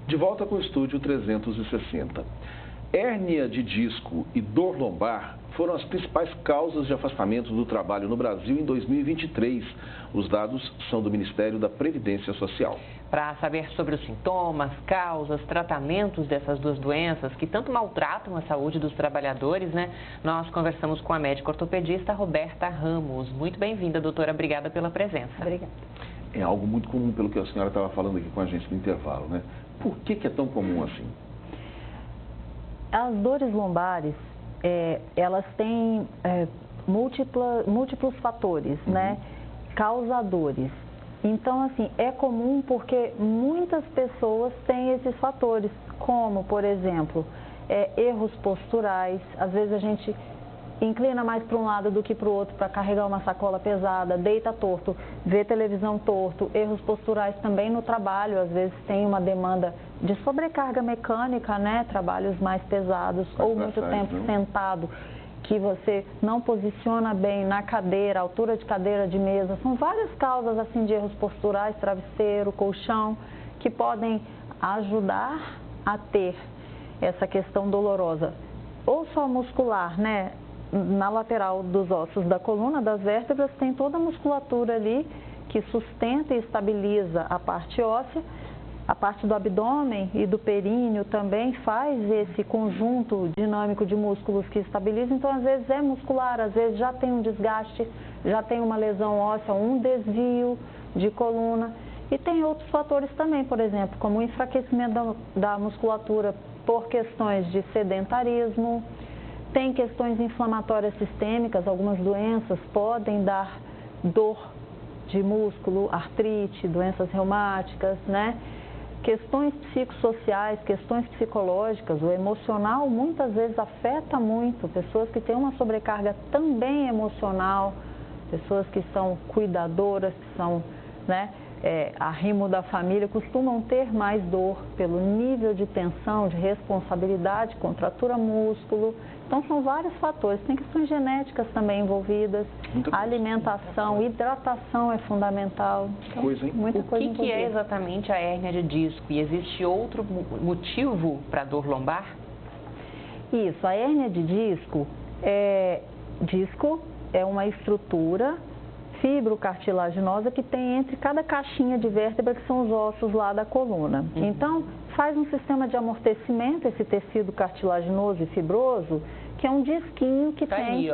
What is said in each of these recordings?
De volta com o Estúdio 360. Hérnia de disco e dor lombar foram as principais causas de afastamento do trabalho no Brasil em 2023. Os dados são do Ministério da Previdência Social. Para saber sobre os sintomas, causas, tratamentos dessas duas doenças que tanto maltratam a saúde dos trabalhadores, nós conversamos com a médica ortopedista Roberta Ramos. Muito bem-vinda, doutora. Obrigada pela presença. Obrigada. É algo muito comum, pelo que a senhora estava falando aqui com a gente no intervalo, né? Por que é tão comum assim? As dores lombares, elas têm múltiplos fatores, né? Causadores. Então, assim, é comum porque muitas pessoas têm esses fatores, como, por exemplo, erros posturais. Às vezes a gente inclina mais para um lado do que para o outro para carregar uma sacola pesada, deita torto, vê televisão torto, erros posturais também no trabalho, às vezes tem uma demanda de sobrecarga mecânica, né? Trabalhos mais pesados ou muito tempo sentado, que você não posiciona bem na cadeira, altura de cadeira, de mesa. São várias causas assim de erros posturais, travesseiro, colchão, que podem ajudar a ter essa questão dolorosa. Ou só muscular, né? Na lateral dos ossos da coluna, das vértebras, tem toda a musculatura ali que sustenta e estabiliza a parte óssea. A parte do abdômen e do períneo também faz esse conjunto dinâmico de músculos que estabiliza. Então, às vezes é muscular, às vezes já tem um desgaste, já tem uma lesão óssea, um desvio de coluna. E tem outros fatores também, por exemplo, como o enfraquecimento da musculatura por questões de sedentarismo. Tem questões inflamatórias sistêmicas, algumas doenças podem dar dor de músculo, artrite, doenças reumáticas, né? Questões psicossociais, questões psicológicas, o emocional muitas vezes afeta muito. Pessoas que têm uma sobrecarga também emocional, pessoas que são cuidadoras, que são, né, arrimo da família, costumam ter mais dor pelo nível de tensão, de responsabilidade, contratura músculo. Então, são vários fatores. Tem questões genéticas também envolvidas, a alimentação, hidratação é fundamental. Então, muita coisa envolvida. O que é exatamente a hérnia de disco? E existe outro motivo para a dor lombar? Isso, a hérnia de disco é uma estrutura fibrocartilaginosa que tem entre cada caixinha de vértebra, que são os ossos lá da coluna. Então, faz um sistema de amortecimento, esse tecido cartilaginoso e fibroso, que é um disquinho que tem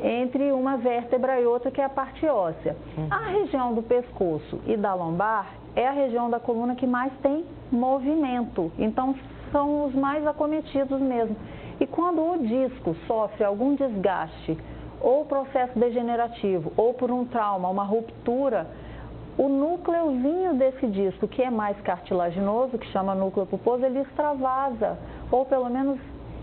entre uma vértebra e outra, que é a parte óssea. A região do pescoço e da lombar é a região da coluna que mais tem movimento. Então, são os mais acometidos mesmo. E quando o disco sofre algum desgaste, ou processo degenerativo, ou por um trauma, uma ruptura, o núcleozinho desse disco, que é mais cartilaginoso, que chama núcleo pulposo, ele extravasa, ou pelo menos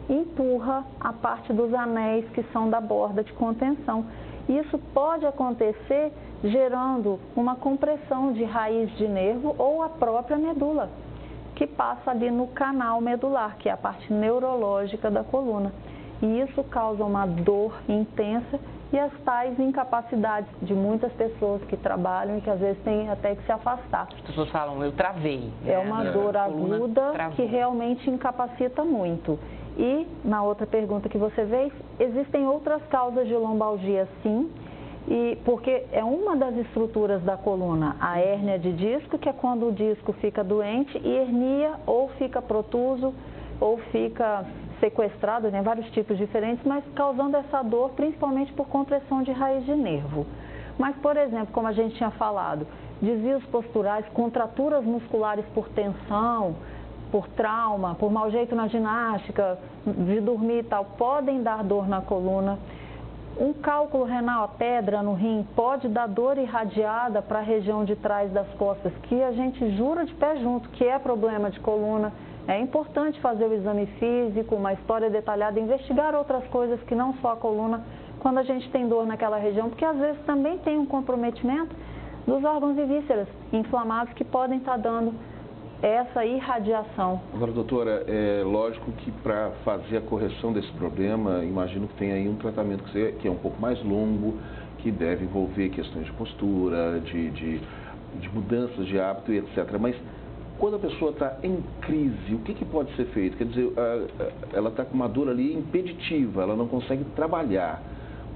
empurra a parte dos anéis que são da borda de contenção. Isso pode acontecer gerando uma compressão de raiz de nervo ou a própria medula, que passa ali no canal medular, que é a parte neurológica da coluna. E isso causa uma dor intensa e as tais incapacidades de muitas pessoas que trabalham e que às vezes têm até que se afastar. As pessoas falam, eu travei. É uma dor aguda que realmente incapacita muito. E, na outra pergunta que você fez, existem outras causas de lombalgia, sim, porque é uma das estruturas da coluna, a hérnia de disco, que é quando o disco fica doente e hernia ou fica protuso ou fica sequestrado, né, vários tipos diferentes, mas causando essa dor principalmente por compressão de raiz de nervo. Mas, por exemplo, como a gente tinha falado, desvios posturais, contraturas musculares por tensão, por trauma, por mau jeito na ginástica, de dormir e tal, podem dar dor na coluna. Um cálculo renal, a pedra no rim, pode dar dor irradiada para a região de trás das costas, que a gente jura de pé junto que é problema de coluna. É importante fazer o exame físico, uma história detalhada, investigar outras coisas que não só a coluna, quando a gente tem dor naquela região, porque às vezes também tem um comprometimento dos órgãos e vísceras inflamados que podem estar dando essa irradiação. Agora, doutora, é lógico que para fazer a correção desse problema, imagino que tem aí um tratamento que é um pouco mais longo, que deve envolver questões de postura, de mudanças de hábito e etc. Mas quando a pessoa está em crise, o que pode ser feito? Quer dizer, ela está com uma dor ali impeditiva, ela não consegue trabalhar.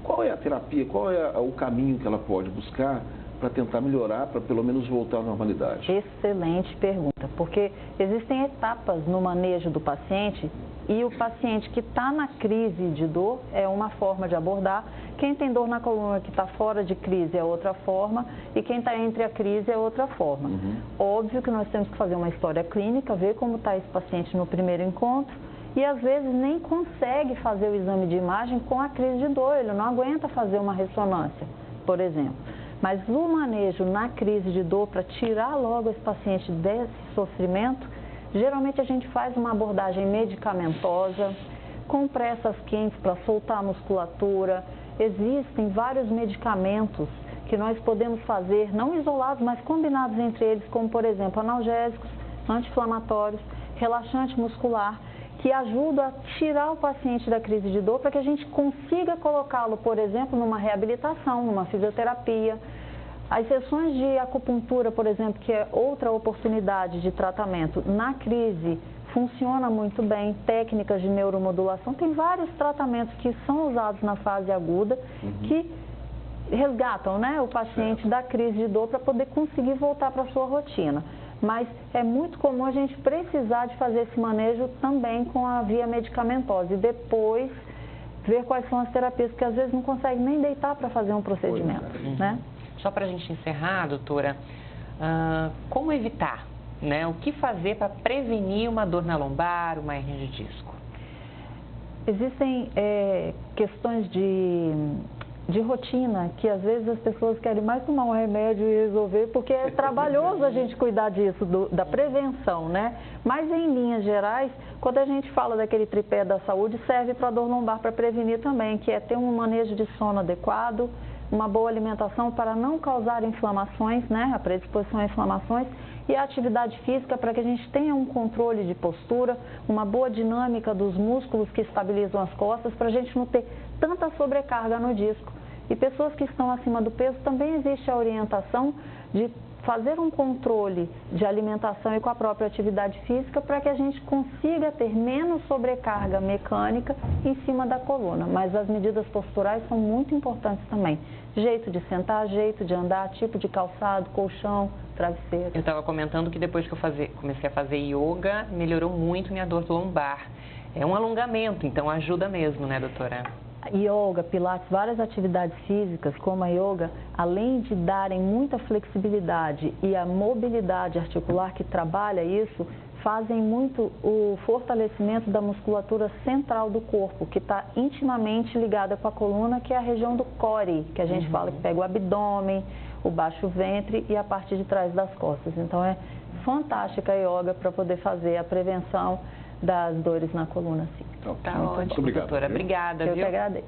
Qual é a terapia, qual é o caminho que ela pode buscar para tentar melhorar, para pelo menos voltar à normalidade? Excelente pergunta, porque existem etapas no manejo do paciente e o paciente que está na crise de dor é uma forma de abordar, quem tem dor na coluna que está fora de crise é outra forma e quem está entre a crise é outra forma. Óbvio que nós temos que fazer uma história clínica, ver como está esse paciente no primeiro encontro e às vezes nem consegue fazer o exame de imagem com a crise de dor, ele não aguenta fazer uma ressonância, por exemplo. Mas o manejo na crise de dor, para tirar logo esse paciente desse sofrimento, geralmente a gente faz uma abordagem medicamentosa, compressas quentes para soltar a musculatura. Existem vários medicamentos que nós podemos fazer, não isolados, mas combinados entre eles, como por exemplo analgésicos, anti-inflamatórios, relaxante muscular, que ajudam a tirar o paciente da crise de dor para que a gente consiga colocá-lo, por exemplo, numa reabilitação, numa fisioterapia. As sessões de acupuntura, por exemplo, que é outra oportunidade de tratamento na crise, funciona muito bem. Técnicas de neuromodulação, tem vários tratamentos que são usados na fase aguda, que resgatam, né, o paciente da crise de dor para poder conseguir voltar para a sua rotina. Mas é muito comum a gente precisar de fazer esse manejo também com a via medicamentosa e depois ver quais são as terapias, porque às vezes não consegue nem deitar para fazer um procedimento, né? Só para a gente encerrar, doutora, como evitar, né? O que fazer para prevenir uma dor na lombar, uma hérnia de disco? Existem questões de rotina, que às vezes as pessoas querem mais tomar um remédio e resolver, porque é trabalhoso a gente cuidar disso, da prevenção, né? Mas em linhas gerais, quando a gente fala daquele tripé da saúde, serve para a dor lombar para prevenir também, que é ter um manejo de sono adequado, uma boa alimentação para não causar inflamações, né? A predisposição a inflamações, e a atividade física para que a gente tenha um controle de postura, uma boa dinâmica dos músculos que estabilizam as costas, para a gente não ter tanta sobrecarga no disco. E pessoas que estão acima do peso, também existe a orientação de fazer um controle de alimentação e com a própria atividade física para que a gente consiga ter menos sobrecarga mecânica em cima da coluna. Mas as medidas posturais são muito importantes também. Jeito de sentar, jeito de andar, tipo de calçado, colchão, travesseiro. Eu estava comentando que depois que eu comecei a fazer yoga, melhorou muito minha dor lombar. É um alongamento, então ajuda mesmo, né, doutora? Yoga, pilates, várias atividades físicas como a yoga, além de darem muita flexibilidade e a mobilidade articular que trabalha isso, fazem muito o fortalecimento da musculatura central do corpo, que está intimamente ligada com a coluna, que é a região do core, que a gente fala que pega o abdômen, o baixo ventre e a parte de trás das costas. Então é fantástica a yoga para poder fazer a prevenção das dores na coluna, sim. Tá ótimo, doutora. Obrigada, Eu viu? que agradeço.